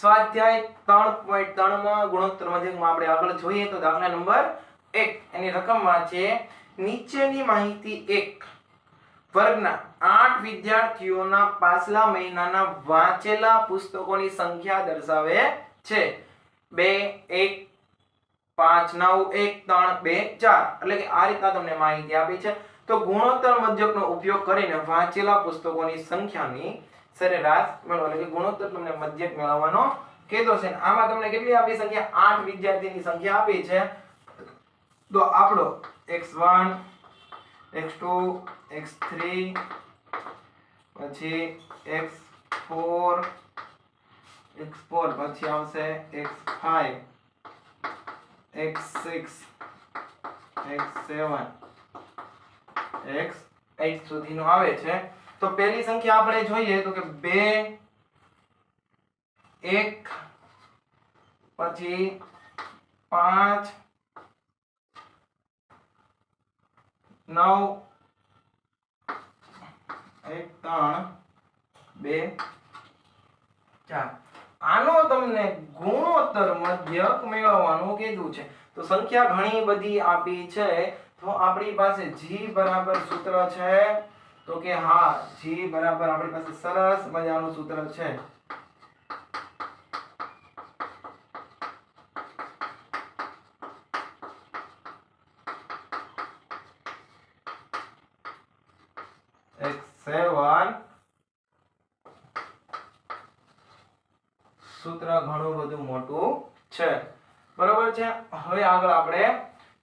સ્વાધ્યાય 3.3 માં ગુણોત્તર મધ્યકમાં આપણે આગળ જોઈએ તો દાખલા નંબર 1 એની રકમ વાંચે નીચેની માહિતી 1 વર્ગના 8 વિદ્યાર્થીઓના પાછલા મહિનાના વાંચેલા પુસ્તકોની સંખ્યા દર્શાવે છે 2 1 5 9 1 3 2 4 એટલે કે આ રીતના તમને માહિતી આપી છે તો ગુણોત્તર મધ્યકનો ઉપયોગ કરીને વાંચેલા પુસ્તકોની સંખ્યાની સરેરાશ મેળવો એટલે કે ગુણોત્તર તમને મધ્યક મેળવવાનો કીધો છે આમાં તમને કેટલી આપી સંખ્યા 8 વિદ્યાર્થીની સંખ્યા આપી છે તો આપણો x1 x2 x3 પછી x4 પછી આવશે x5 x6 x7 x8 સુધીનો આવે છે તો પહેલી સંખ્યા આપણે જોઈએ તો કે 2 1 પછી 5 9 1 3 2 4 આનો તમને ગુણોત્તર મધ્યક મેળવવાનું કીધું છે તો સંખ્યા ઘણી બધી આપી છે તો આપણી પાસે g બરાબર સૂત્ર છે તો કે હા g બરાબર આપણી પાસે સરસ મજાનું સૂત્ર છે x7 સૂત્ર ઘણું બધું મોટું છે બરાબર છે હવે આગળ આપણે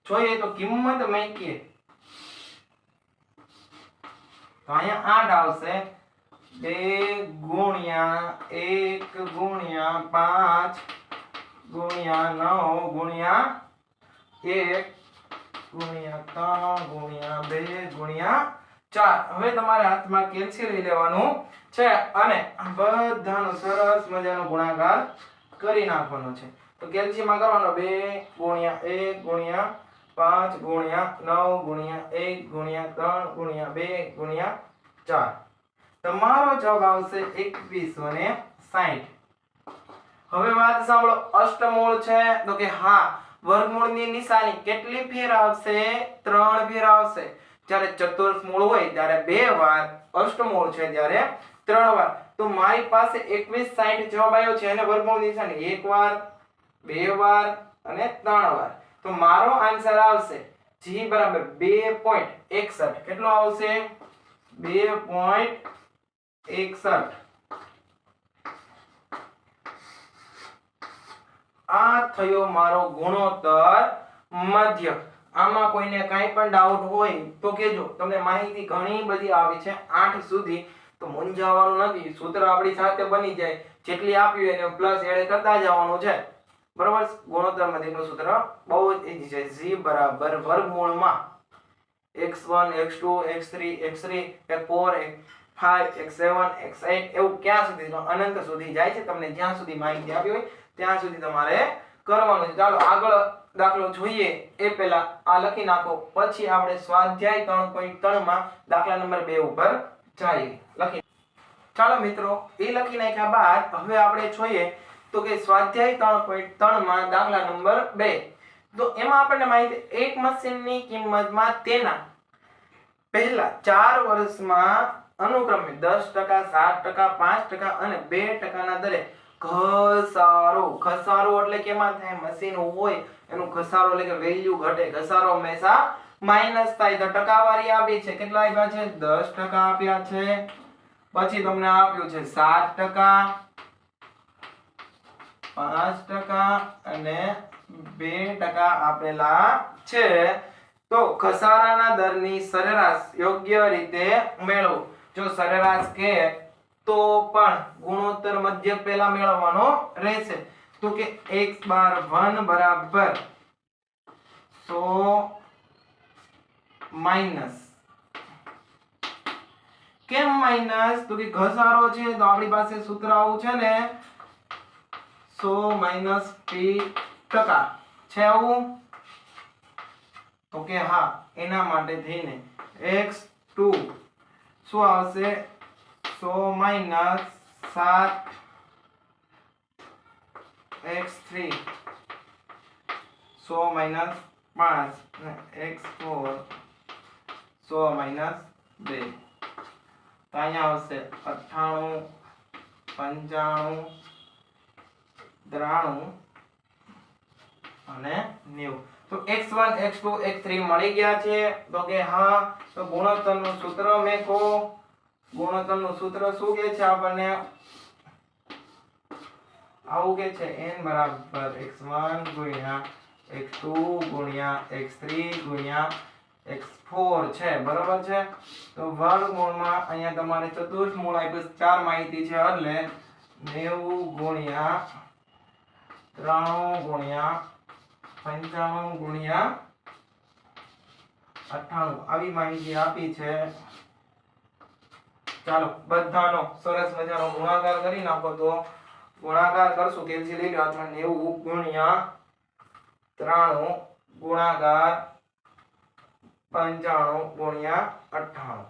જોઈએ તો કિંમત મૂકીએ તો અહીંયા 8 આવશે 2 ગુણ્યા 1 ગુણ્યા 5 ગુણ્યા 9 ગુણ્યા 1 ગુણ્યા 3 ગુણ્યા 2 ગુણ્યા 4 હવે તમારે હાથમાં કેલ્સી લઈ લેવાનું છે અને બધાનો સરસ મજાનો ગુણાકાર કરી નાખવાનો છે તો કેલ્સીમાં કરવાનો 2 ગુણ્યા 1 ગુણ્યા 5 ગુણ્યા 9 ગુણ્યા 1 ગુણ્યા 3 ગુણ્યા 2 ગુણ્યા 4 તમારો જવાબ આવશે 2160 હવે વાત સાંભળો અષ્ટમૂળ છે તો કે હા વર્ગમૂળની નિશાની કેટલી ફેર આવશે 3 ફેર આવશે જ્યારે ચતુર્થમૂળ હોય ત્યારે 2 વાર અષ્ટમૂળ છે ત્યારે 3 વાર તો મારી પાસે 2160 જવાબ આવ્યો છે અને વર્ગમૂળની નિશાની 1 વાર 2 વાર અને 3 વાર તો મારો આન્સર આવશે g બરાબર 2.61 કેટલો આવશે 2.61 આ થયો મારો ગુણોત્તર મધ્યક આમાં કોઈને કાઈ પણ ડાઉટ હોય તો કહેજો તમને માહિતી ઘણી બધી આવી છે 8 સુધી તો મૂંઝાવાનું નથી સૂત્ર આપણી સાથે બની જાય જેટલી આપ્યું એને પ્લસ એડ કરતા જવાનું છે બરાબર ગુણોત્તર મધ્યકનું સૂત્ર બહુ જ ઈઝી છે g બરાબર વર્ગમૂળમાં x1 x2 x3 x4 x5 x7 x8 એવું ક્યાં સુધી અનંત સુધી જાય છે તમને જ્યાં સુધી માહિતી આપી હોય ત્યાં સુધી તમારે કરવાનું છે ચાલો આગળ દાખલો જોઈએ એ પહેલા આ લખી નાખો પછી આપણે સ્વાધ્યાય 3.3 માં દાખલા નંબર 2 ઉપર જઈએ લખી ચાલો મિત્રો એ લખી નાખ્યા બાદ હવે આપણે જોઈએ તો કે સ્વાધ્યાય 3.3 માં દાખલા નંબર 2 તો એમાં આપણને માહિતી એક મશીનની કિંમતમાં તેના પહેલા 4 વર્ષમાં અનુક્રમે 10%, 7%, 5% અને 2% ના દરે ઘસારો એટલે કેમાં થાય મશીન હોય એનું ઘસારો એટલે કે વેલ્યુ ઘટે ઘસારો હંમેશા માઈનસ થાય તો ટકાવારી આપી છે કેટલા આપ્યા છે 10% આપ્યા છે પછી તમને આપ્યું છે 7% 5% અને 2% આપેલા છે તો ઘસારાના દરની સરેરાશ યોગ્ય રીતે મેળવો જો સરેરાશ કે તો પણ ગુણોત્તર મધ્યક પહેલા મેળવવાનો રહેશે તો કે x1 બરાબર 100 માઈનસ કેમ માઈનસ તો કે ઘસારો છે તો આપણી પાસે સૂત્ર આવું છે ને 100 માઈનસ p% છે આવું તો કે હા એના માટે થઈને x2 શું આવશે 100 માઈનસ 7 x3 100 માઈનસ 5 અને x4 100 માઈનસ 2 તો અહીંયા આવશે 98 95 93 અને 90 તો x1 x2 x3 મળી ગયા છે તો કે હા તો ગુણોત્તરનું સૂત્ર મેકો ગુણોત્તરનું સૂત્ર શું કહે છે આપણને આવું કે છે n બરાબર x1 ગુણ્યા x2 ગુણ્યા x3 ગુણ્યા x4 છે બરાબર છે તો વર્ગમૂળમાં અહીંયા તમારે ચતુર્થ મૂળ આપ્યું 4 માહિતી છે એટલે 90 ગુણ્યા 93 ગુણ્યા 95 ગુણ્યા 98 આવી માહિતી આપી છે ચાલો બધાનો સરસ મજાનો ગુણાકાર કરી નાખો તો ગુણાકાર કરશું કેલ્સી લઈ લો અથવા 90 ગુણ્યા 93 ગુણાકાર 95 ગુણ્યા 98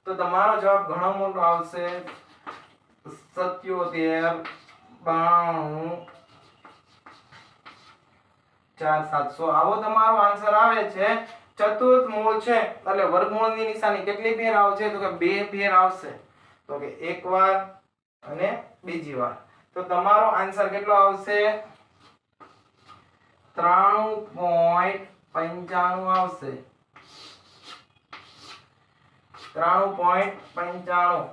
તો તમારો જવાબ ઘણો મોટો આવશે 77 92 4700 આવો તમારો આન્સર આવે છે ચતુર્થ મૂળ છે એટલે વર્ગમૂળની નિશાની કેટલી ફેર આવશે તો કે 2 ફેર આવશે તો કે એક વાર અને બીજી વાર તો તમારો આન્સર કેટલો આવશે 93.95 આવશે 93.95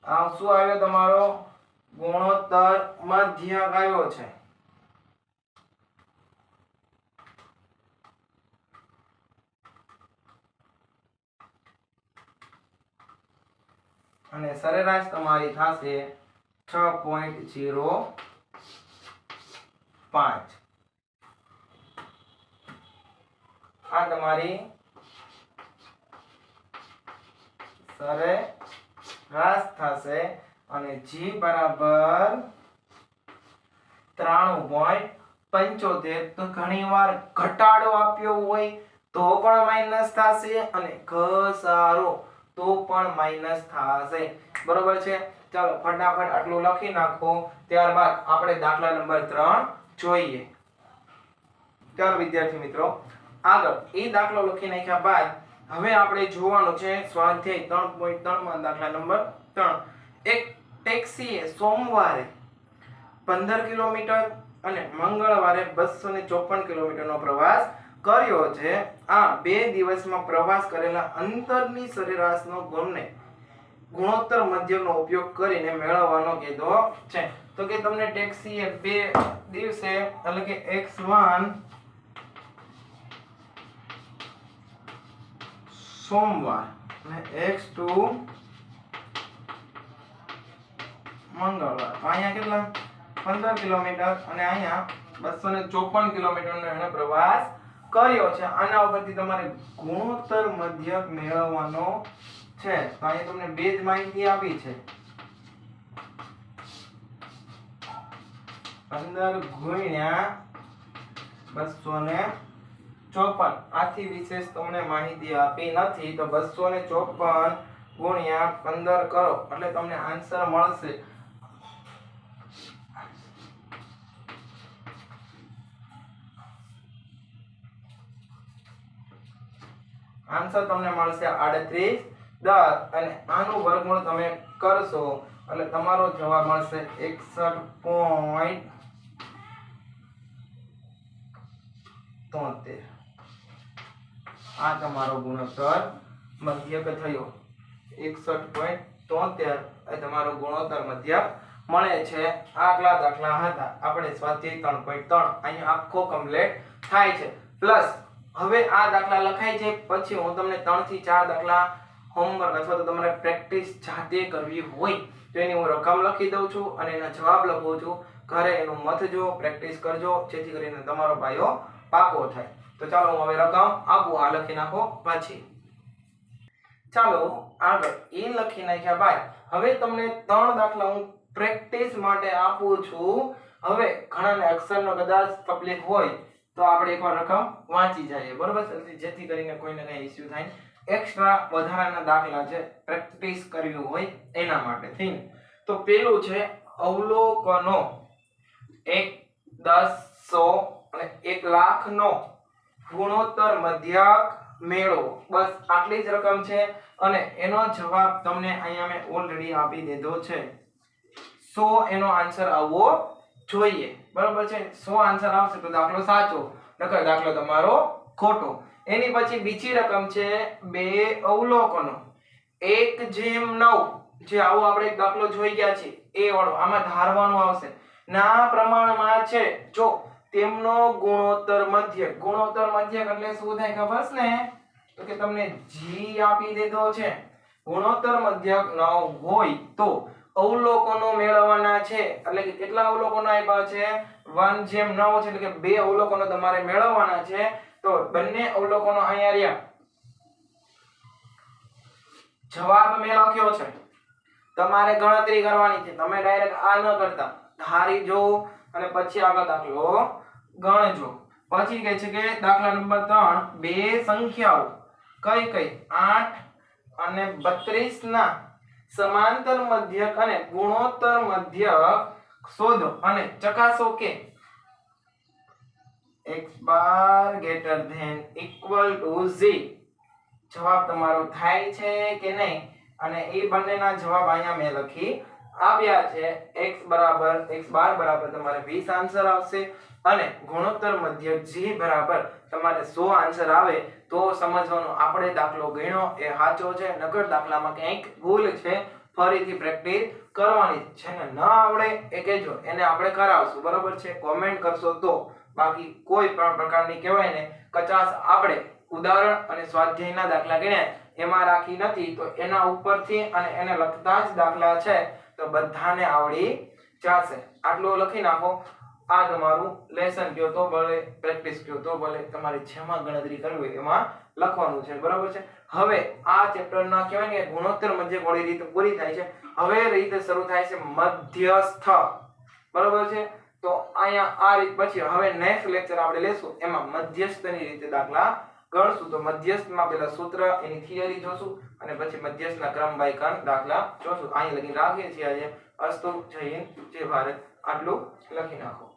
આ શું આવ્યો તમારો ગુણોત્તર મધ્યક આવ્યો છે અને સરેરાશ તમારી થશે 6.05 આ તમારી સરેરાશ થશે અને g બરાબર 93.75 તો ઘણીવાર ઘટાડો આપ્યો હોય તો પણ માઈનસ થશે અને ઘસારો તો પણ માઈનસ થશે બરોબર છે ચાલો ફટાફટ આટલું લખી નાખો ત્યારબાદ આપણે દાખલા નંબર 3 જોઈએ ચાલો વિદ્યાર્થી મિત્રો આગળ એ દાખલો લખી નાખ્યા બાદ હવે આપણે જોવાનું છે સ્વાધ્યાય 3.3 માં દાખલા નંબર 3 એક ટેક્સીએ સોમવારે 15 કિલોમીટર અને મંગળવારે 254 કિલોમીટરનો પ્રવાસ કર્યો છે આ બે દિવસમાં પ્રવાસ કરેલા અંતરની સરેરાશનો ગુણોત્તર મધ્યકનો ઉપયોગ કરીને મેળવવાનો કીધો છે તો કે તમને ટેક્સીએ બે દિવસે એટલે કે x1 સોમવાર અને x2 મંગળવાર અહીંયા કેટલા 15 કિલોમીટર અને અહીંયા 254 કિલોમીટરનો એને પ્રવાસ કર્યો છે આના ઉપરથી તમારે ગુણોત્તર મધ્યક મેળવવાનો છે તો અહીંયા તમને બે જ માહિતી આપી છે 15 ગુણ્યા 254 આથી વિશેષ તમને માહિતી આપી નથી તો 254 ગુણ્યા 15 કરો એટલે તમને આન્સર મળશે આન્સર તમને મળશે 38 10 અને આનું વર્ગમૂળ તમે કરશો એટલે તમારો જવાબ મળશે 61.73 આ તમારો ગુણોત્તર મધ્યક થયો 61.73 એ તમારો ગુણોત્તર મધ્યક મળે છે આગલા દાખલા હતા આપણે સ્વાધ્યાય 3.3 અહીં આખો કમ્પ્લીટ થાય છે પ્લસ હવે આ દાખલા લખાય છે પછી હું તમને 3 થી 4 દાખલા હોમવર્ક અથવા તો તમારે પ્રેક્ટિસ જાતે કરવી હોય તો એની હું રકમ લખી દઉં છું અને એના જવાબ લખું છું ઘરે એનું મથજો પ્રેક્ટિસ કરજો જેથી કરીને તમારો પાયો પાકો થાય તો ચાલો હું હવે રકમ આપું આ લખી નાખો પછી ચાલો આગળ એ લખી નાખ્યા બાદ હવે તમને 3 દાખલા હું પ્રેક્ટિસ માટે આપું છું હવે ઘણાને અક્ષરનો કદાચ તકલીફ હોય તો આપણે એકવાર રકમ વાંચી જઈએ બરોબર જેથી કરીને કોઈને કઈ ઇશ્યુ થાય એક્સ્ટ્રા વધારાના દાખલા છે પ્રેક્ટિસ કરવી હોય એના માટે થઈને તો પેલું છે અવલોકનો 1, 10, 100 અને 1,00,000 નો ગુણોત્તર મધ્યક મેળવો. બસ આટલી જ રકમ છે અને એનો જવાબ તમને અહીંયા મેં ઓલરેડી આપી દીધો છે. 100 એનો આન્સર આવવો જોઈએ. બરોબર છે. 100 આન્સર આવશે તો દાખલો સાચો, નકર દાખલો તમારો ખોટો. એની પછી બીજી રકમ છે 2 અવલોકનો 1/9. જે આવો આપણે એક દાખલો જોઈ ગયા છે એ વાળો. આમાં ધારવાનું આવશે ના પ્રમાણમાં છે જો તેમનો ગુણોત્તર મધ્યક. ગુણોત્તર મધ્યક એટલે શું થાય ખબર છે ને? તો કે તમને જી આપી દીધો છે. ગુણોત્તર મધ્યક ન હોય તો અવલોકનો મેળવવાના છે. એટલે કે કેટલા અવલોકનો આપ્યા છે? 1/9 છે, એટલે કે 2 અવલોકનો તમારે મેળવવાના છે. તો બંને અવલોકનો અહીંયા રહ્યા. જવાબ મેં લખ્યો છે, તમારે ગણતરી કરવાની છે. તમે ડાયરેક્ટ આ ન કરતા, ધારી જો અને પછી આગળ દાખલો ગણજો. પછી કહે છે કે દાખલા નંબર 3 બે સંખ્યાઓ કઈ કઈ 8 અને 32 ના સમાંતર મધ્યક અને ગુણોત્તર મધ્યક શોધો અને ચકાસો કે x bar greater than equal to z. જવાબ તમારો થાય છે કે નહીં? અને એ બંનેના જવાબ અહીંયા મેં લખી આપ્યા છે. x બાર બરાબર તમારે 20 આન્સર આવશે અને ગુણોત્તર મધ્યક g બરાબર તમારે 100 આન્સર આવે તો સમજવાનું આપણે દાખલો ગણ્યો એ સાચો છે, નકર દાખલામાં ક્યાંક ભૂલ છે. ફરીથી પ્રેક્ટિસ કરવાની છે. ને ન આવડે એ કહેજો, એને આપણે કરાવશું. બરોબર છે? કોમેન્ટ કરશો તો. બાકી કોઈ પણ પ્રકારની કહેવાય ને કચાશ આપણે ઉદાહરણ અને સ્વાધ્યાયના દાખલા ગણ્યા એમાં રાખી નથી, તો એના ઉપરથી અને એને લખતા જ દાખલા છે તો બધાને આવડી જશે. આટલું લખી નાખો. આ તમારું લેસન કયો તો ભલે, પ્રેક્ટિસ કયો તો ભલે, તમારે જેમાં ગણતરી કરવી હોય એમાં લખવાનું છે. બરાબર છે? હવે આ ચેપ્ટરના કહેવાય ને ગુણોત્તર મધ્યક વાળી રીત પૂરી થાય છે. હવે રીત શરૂ થાય છે મધ્યસ્થ. બરાબર છે? તો અહીંયા આ રીત પછી હવે નેક્સ્ટ લેક્ચર આપણે લેશું એમાં મધ્યસ્થની રીતે દાખલા ગણશું. તો મધ્યસ્થમાં પેલા સૂત્ર એની થિયરી જોશું અને પછી મધ્યસ્થના ક્રમ બાય ક્રમ દાખલા જોશું. અહીં લખી રાખીએ છીએ આજે. અસ્તુ. જય હિન્દ, જય ભારત. આટલું લખી નાખો.